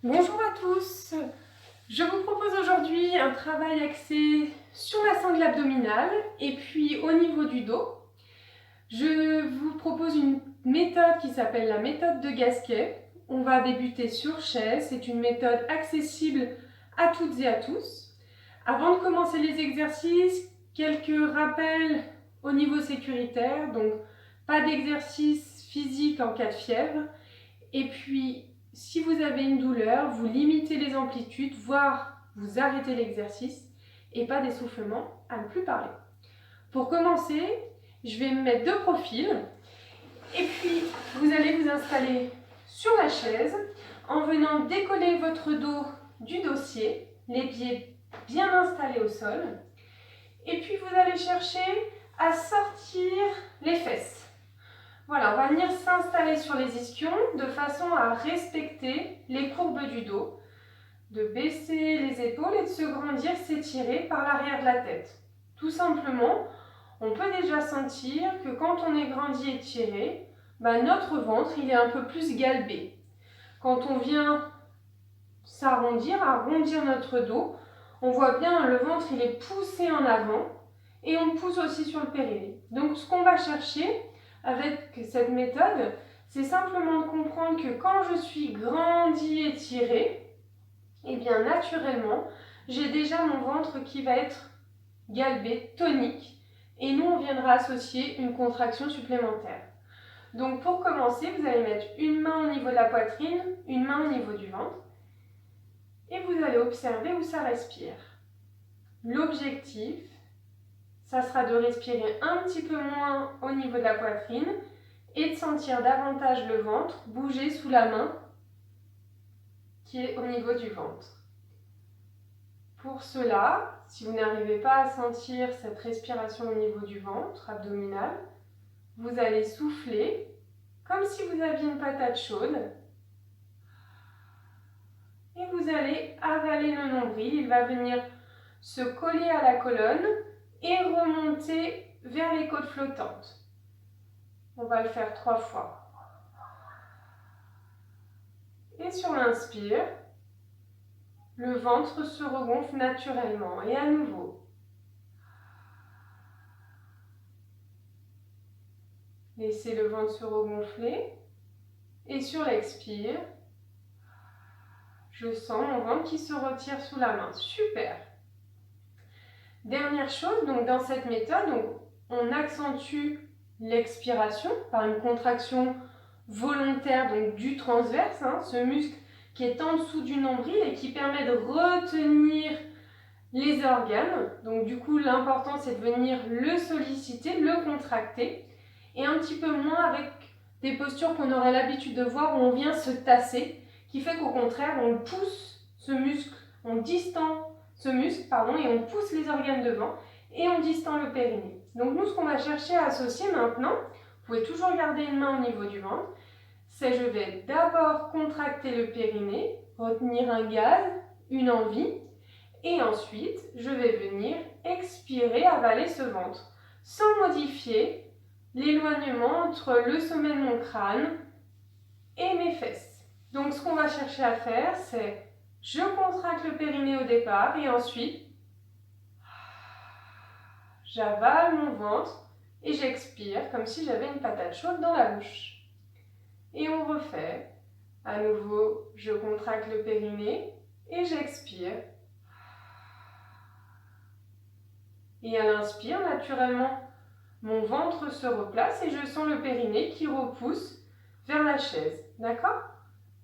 Bonjour à tous, je vous propose aujourd'hui un travail axé sur la sangle abdominale et puis au niveau du dos. Je vous propose une méthode qui s'appelle la méthode de Gasquet. On va débuter sur chaise, c'est une méthode accessible à toutes et à tous. Avant de commencer les exercices, quelques rappels au niveau sécuritaire, donc pas d'exercice physique en cas de fièvre. Et puis, si vous avez une douleur, vous limitez les amplitudes, voire vous arrêtez l'exercice et pas d'essoufflement, à ne plus parler. Pour commencer, je vais me mettre de profil et puis vous allez vous installer sur la chaise en venant décoller votre dos du dossier, les pieds bien installés au sol. Et puis vous allez chercher à sortir les fesses. Voilà, on va venir s'installer sur les ischions de façon à respecter les courbes du dos, de baisser les épaules et de se grandir, s'étirer par l'arrière de la tête. Tout simplement, on peut déjà sentir que quand on est grandi et étiré, notre ventre il est un peu plus galbé. Quand on vient s'arrondir, arrondir notre dos, on voit bien le ventre il est poussé en avant et on pousse aussi sur le périnée. Donc ce qu'on va chercher avec cette méthode, c'est simplement de comprendre que quand je suis grandi et étiré, et bien naturellement, j'ai déjà mon ventre qui va être galbé, tonique, et nous on viendra associer une contraction supplémentaire. Donc pour commencer, vous allez mettre une main au niveau de la poitrine, une main au niveau du ventre, et vous allez observer où ça respire. L'objectif, ça sera de respirer un petit peu moins au niveau de la poitrine et de sentir davantage le ventre bouger sous la main qui est au niveau du ventre. Pour cela, si vous n'arrivez pas à sentir cette respiration au niveau du ventre abdominal, vous allez souffler comme si vous aviez une patate chaude et vous allez avaler le nombril. Il va venir se coller à la colonne et remonter vers les côtes flottantes. On va le faire 3 fois. Et sur l'inspire, le ventre se regonfle naturellement. Et à nouveau. Laissez le ventre se regonfler. Et sur l'expire, je sens mon ventre qui se retire sous la main. Super. Dernière chose, donc dans cette méthode, on accentue l'expiration par une contraction volontaire donc du transverse, ce muscle qui est en dessous du nombril et qui permet de retenir les organes. Donc du coup, l'important c'est de venir le solliciter, le contracter, et un petit peu moins avec des postures qu'on aurait l'habitude de voir où on vient se tasser, qui fait qu'au contraire, on pousse ce muscle, on distend ce muscle, et on pousse les organes devant, et on distend le périnée. Donc nous, ce qu'on va chercher à associer maintenant, vous pouvez toujours garder une main au niveau du ventre, c'est je vais d'abord contracter le périnée, retenir un gaz, une envie, et ensuite, je vais venir expirer, avaler ce ventre, sans modifier l'éloignement entre le sommet de mon crâne et mes fesses. Donc ce qu'on va chercher à faire, c'est je contracte le périnée au départ et ensuite j'avale mon ventre et j'expire comme si j'avais une patate chaude dans la bouche. Et on refait. À nouveau, je contracte le périnée et j'expire. Et à l'inspire, naturellement, mon ventre se replace et je sens le périnée qui repousse vers la chaise. D'accord?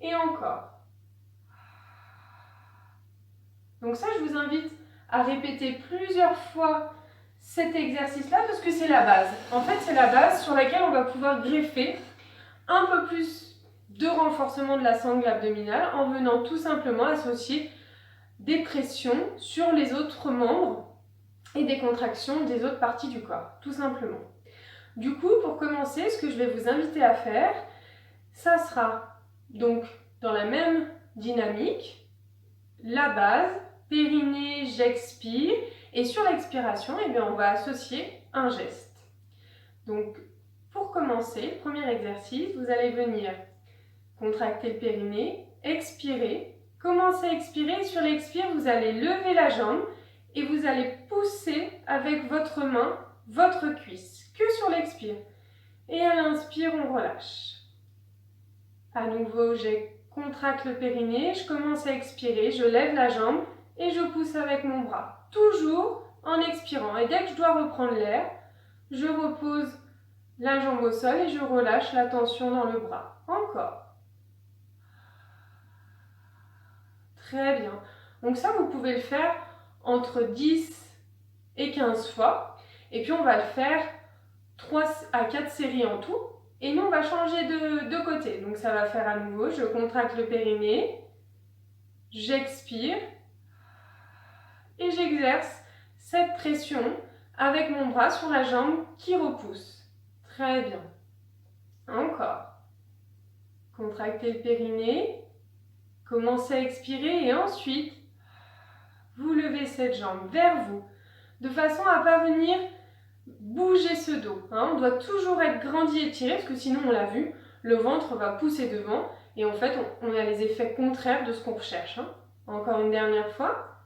Et encore. Donc ça, je vous invite à répéter plusieurs fois cet exercice-là parce que c'est la base. En fait, c'est la base sur laquelle on va pouvoir greffer un peu plus de renforcement de la sangle abdominale en venant tout simplement associer des pressions sur les autres membres et des contractions des autres parties du corps, tout simplement. Du coup, pour commencer, ce que je vais vous inviter à faire, ça sera donc dans la même dynamique, la base, périnée, j'expire, et sur l'expiration, on va associer un geste. Donc, pour commencer, premier exercice, vous allez venir contracter le périnée, expirez. Commencez à expirer. Sur l'expire, vous allez lever la jambe et vous allez pousser avec votre main votre cuisse. Que sur l'expire. Et à l'inspire, on relâche. À nouveau, je contracte le périnée. Je commence à expirer. Je lève la jambe et je pousse avec mon bras. Toujours en expirant. Et dès que je dois reprendre l'air, je repose la jambe au sol et je relâche la tension dans le bras. Encore. Très bien. Donc ça, vous pouvez le faire entre 10 et 15 fois. Et puis on va le faire 3 à 4 séries en tout. Et nous, on va changer de côté. Donc ça va faire à nouveau, je contracte le périnée, j'expire et j'exerce cette pression avec mon bras sur la jambe qui repousse. Très bien. Encore. Contractez le périnée, commencez à expirer et ensuite, vous levez cette jambe vers vous de façon à ne pas venir bouger ce dos. On doit toujours être grandi et tiré parce que sinon, on l'a vu, le ventre va pousser devant et en fait, on a les effets contraires de ce qu'on recherche. Encore une dernière fois.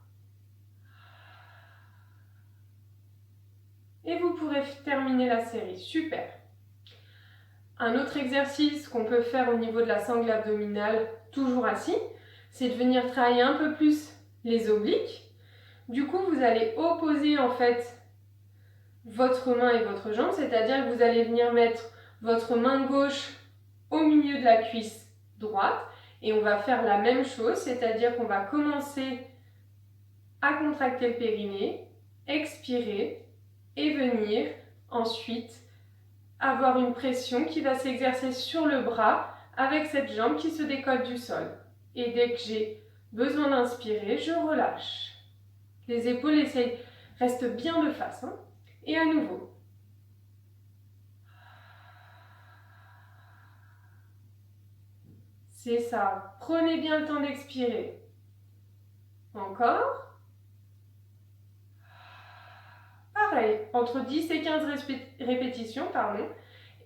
Et vous pourrez terminer la série. Super. Un autre exercice qu'on peut faire au niveau de la sangle abdominale, toujours assis, c'est de venir travailler un peu plus les obliques. Du coup, vous allez opposer en fait votre main et votre jambe, c'est-à-dire que vous allez venir mettre votre main gauche au milieu de la cuisse droite et on va faire la même chose, c'est-à-dire qu'on va commencer à contracter le périnée, expirer et venir ensuite avoir une pression qui va s'exercer sur le bras avec cette jambe qui se décolle du sol. Et dès que j'ai besoin d'inspirer, je relâche. Les épaules restent bien de face. Et à nouveau. C'est ça. Prenez bien le temps d'expirer. Encore. Pareil, entre 10 et 15 répétitions,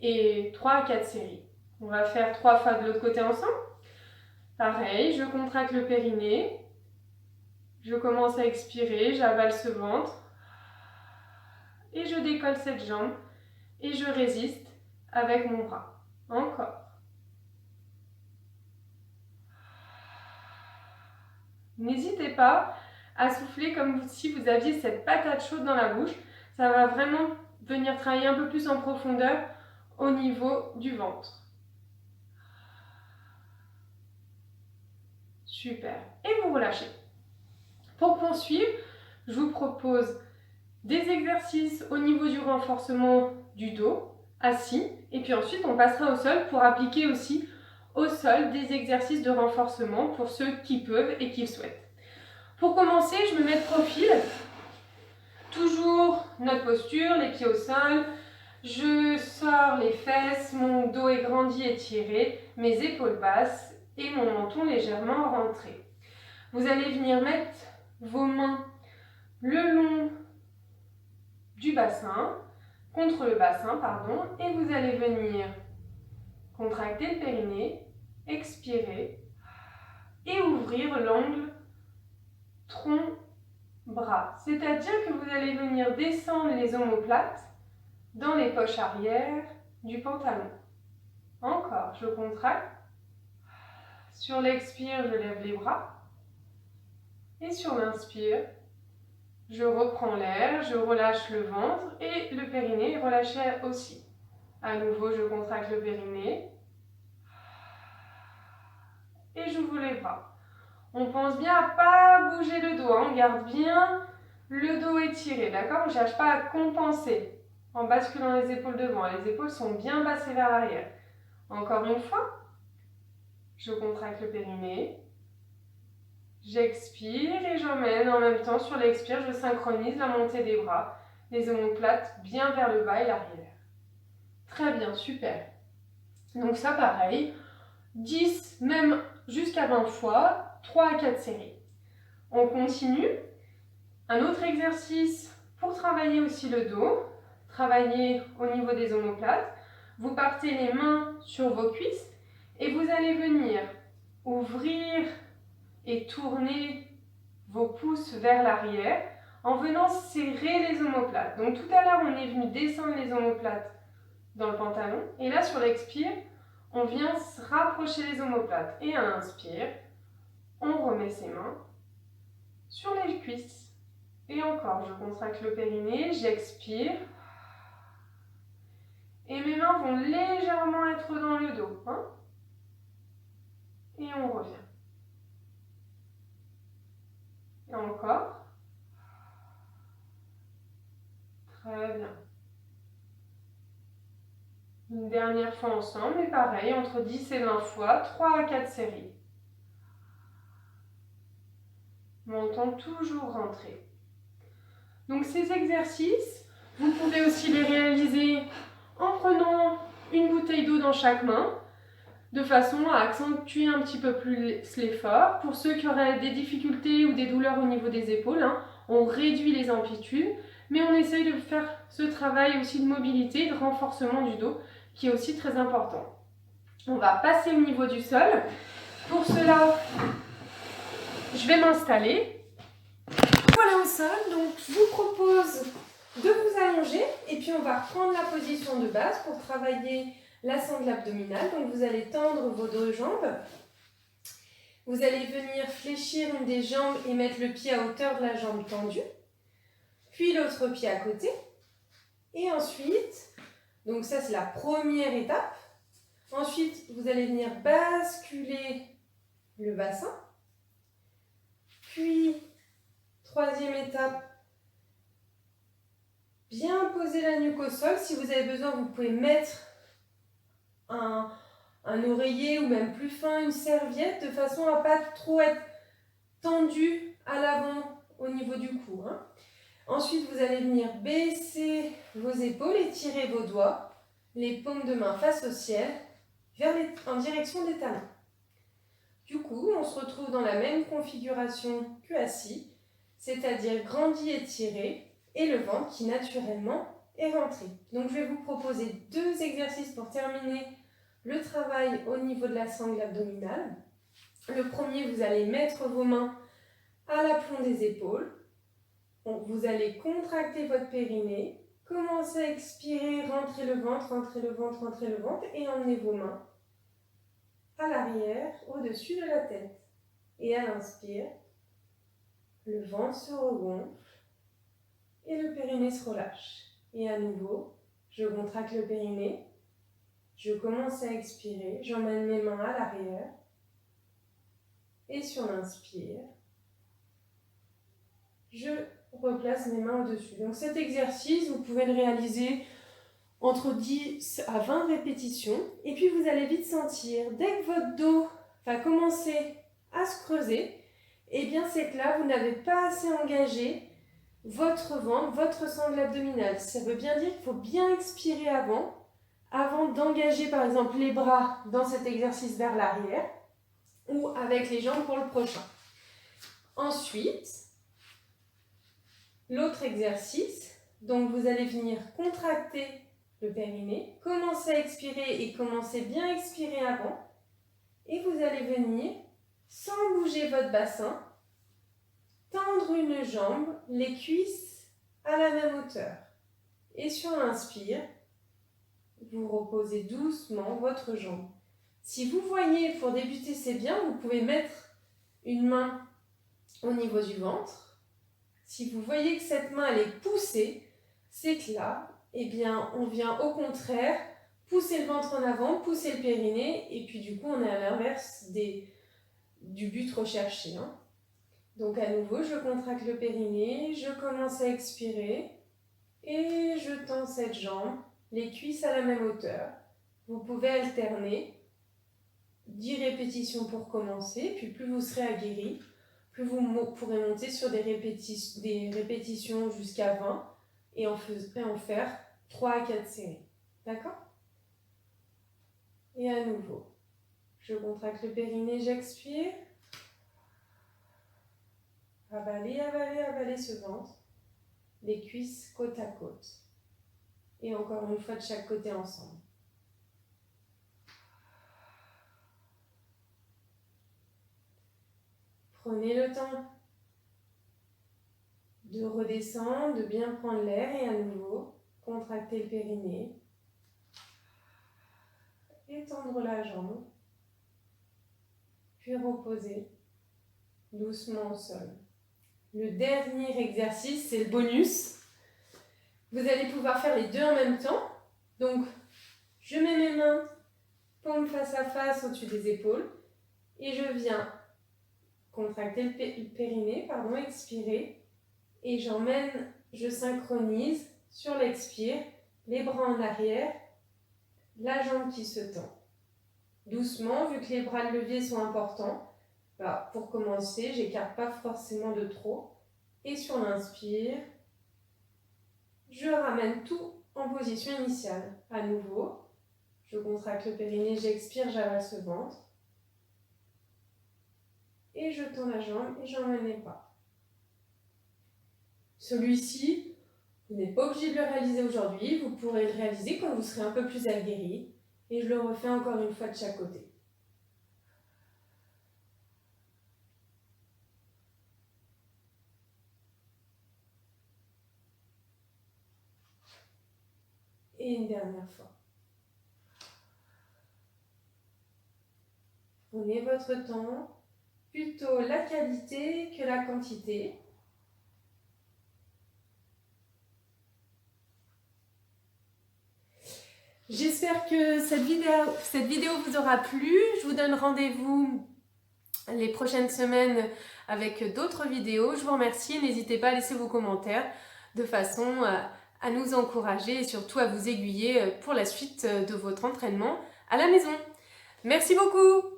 et 3 à 4 séries. On va faire 3 fois de l'autre côté ensemble. Pareil, je contracte le périnée. Je commence à expirer, j'avale ce ventre. Et je décolle cette jambe. Et je résiste avec mon bras. Encore. N'hésitez pas à souffler comme si vous aviez cette patate chaude dans la bouche. Ça va vraiment venir travailler un peu plus en profondeur au niveau du ventre. Super. Et vous relâchez. Pour poursuivre, je vous propose des exercices au niveau du renforcement du dos, assis. Et puis ensuite, on passera au sol pour appliquer aussi au sol des exercices de renforcement pour ceux qui peuvent et qui le souhaitent. Pour commencer, je me mets de profil. Toujours notre posture, les pieds au sol. Je sors les fesses, mon dos est grandi et tiré, mes épaules basses et mon menton légèrement rentré. Vous allez venir mettre vos mains le long du bassin, contre le bassin, et vous allez venir contracter le périnée, expirer et ouvrir l'angle tronc-bras. C'est-à-dire que vous allez venir descendre les omoplates dans les poches arrière du pantalon. Encore, je contracte. Sur l'expire, je lève les bras. Et sur l'inspire, je reprends l'air, je relâche le ventre et le périnée est relâché aussi. À nouveau, je contracte le périnée. Et j'ouvre les bras. On pense bien à ne pas bouger le dos. On garde bien le dos étiré, d'accord? On ne cherche pas à compenser en basculant les épaules devant. Les épaules sont bien bassées vers l'arrière. Encore une fois, je contracte le périnée. J'expire et j'emmène en même temps sur l'expire, je synchronise la montée des bras, les omoplates bien vers le bas et l'arrière. Très bien, super. Donc ça pareil, 10, même jusqu'à 20 fois, 3 à 4 séries. On continue. Un autre exercice pour travailler aussi le dos, travailler au niveau des omoplates. Vous partez les mains sur vos cuisses et vous allez venir ouvrir et tourner vos pouces vers l'arrière en venant serrer les omoplates. Donc tout à l'heure, on est venu descendre les omoplates dans le pantalon. Et là, sur l'expire, on vient se rapprocher les omoplates. Et à l'inspire, on remet ses mains sur les cuisses. Et encore, je contracte le périnée, j'expire. Et mes mains vont légèrement être dans le dos. Et on revient. Et encore. Très bien. Une dernière fois ensemble, et pareil, entre 10 et 20 fois, 3 à 4 séries. Menton toujours rentrer. Donc ces exercices, vous pouvez aussi les réaliser en prenant une bouteille d'eau dans chaque main, de façon à accentuer un petit peu plus l'effort. Pour ceux qui auraient des difficultés ou des douleurs au niveau des épaules, on réduit les amplitudes, mais on essaye de faire ce travail aussi de mobilité, de renforcement du dos, qui est aussi très important. On va passer au niveau du sol. Pour cela, je vais m'installer. Voilà au sol, donc je vous propose de vous allonger et puis on va reprendre la position de base pour travailler la sangle abdominale. Donc vous allez tendre vos deux jambes. Vous allez venir fléchir une des jambes et mettre le pied à hauteur de la jambe tendue. Puis l'autre pied à côté. Et ensuite, donc ça c'est la première étape. Ensuite, vous allez venir basculer le bassin. Puis, troisième étape, bien poser la nuque au sol. Si vous avez besoin, vous pouvez mettre un oreiller ou même plus fin, une serviette, de façon à ne pas trop être tendu à l'avant au niveau du cou. Ensuite, vous allez venir baisser vos épaules et tirer vos doigts, les paumes de main face au ciel, en direction des talons. Du coup, on se retrouve dans la même configuration que assis, c'est-à-dire grandi et tiré, et le ventre qui naturellement est rentré. Donc je vais vous proposer 2 exercices pour terminer le travail au niveau de la sangle abdominale. Le premier, vous allez mettre vos mains à l'aplomb des épaules. Donc, vous allez contracter votre périnée, commencer à expirer, rentrer le ventre, rentrer le ventre, rentrer le ventre, et emmenez vos mains à l'arrière, au-dessus de la tête. Et à l'inspire, le ventre se regonfle et le périnée se relâche. Et à nouveau, je contracte le périnée, je commence à expirer, j'emmène mes mains à l'arrière. Et sur l'inspire, je replace mes mains au-dessus. Donc cet exercice, vous pouvez le réaliser entre 10 à 20 répétitions. Et puis vous allez vite sentir, dès que votre dos va commencer à se creuser, eh bien c'est que là, vous n'avez pas assez engagé votre ventre, votre sangle abdominale. Ça veut bien dire qu'il faut bien expirer avant d'engager par exemple les bras dans cet exercice vers l'arrière ou avec les jambes pour le prochain. Ensuite, l'autre exercice, donc vous allez venir contracter le périnée, commencez à expirer et commencez bien à expirer avant. Et vous allez venir, sans bouger votre bassin, tendre une jambe, les cuisses à la même hauteur. Et sur l'inspire, vous reposez doucement votre jambe. Si vous voyez, pour débuter c'est bien, vous pouvez mettre une main au niveau du ventre. Si vous voyez que cette main elle est poussée, c'est que là, eh bien, on vient au contraire pousser le ventre en avant, pousser le périnée, et puis du coup on est à l'inverse du but recherché. Donc à nouveau, je contracte le périnée, je commence à expirer, et je tends cette jambe, les cuisses à la même hauteur. Vous pouvez alterner, 10 répétitions pour commencer, puis plus vous serez aguerri, plus vous pourrez monter sur des répétitions jusqu'à 20 et en faire 3 à 4 séries. D'accord? Et à nouveau, je contracte le périnée, j'expire. Avaler, avaler, avaler ce ventre. Les cuisses côte à côte. Et encore une fois de chaque côté ensemble. Prenez le temps de redescendre, de bien prendre l'air et à nouveau, contracter le périnée. Étendre la jambe, puis reposer doucement au sol. Le dernier exercice, c'est le bonus. Vous allez pouvoir faire les deux en même temps. Donc, je mets mes mains paume face à face au-dessus des épaules et je viens contracter le périnée, expirer et j'emmène, je synchronise sur l'expire, les bras en arrière, la jambe qui se tend. Doucement, vu que les bras de levier sont importants, pour commencer, j'écarte pas forcément de trop. Et sur l'inspire, je ramène tout en position initiale. À nouveau, je contracte le périnée, j'expire, j'avance le ventre. Et je tends la jambe et j'emmène les bras. Celui-ci, vous n'êtes pas obligé de le réaliser aujourd'hui, vous pourrez le réaliser quand vous serez un peu plus aguerri. Et je le refais encore une fois de chaque côté. Et une dernière fois. Prenez votre temps, plutôt la qualité que la quantité. J'espère que cette vidéo vous aura plu. Je vous donne rendez-vous les prochaines semaines avec d'autres vidéos. Je vous remercie. N'hésitez pas à laisser vos commentaires de façon à nous encourager et surtout à vous aiguiller pour la suite de votre entraînement à la maison. Merci beaucoup!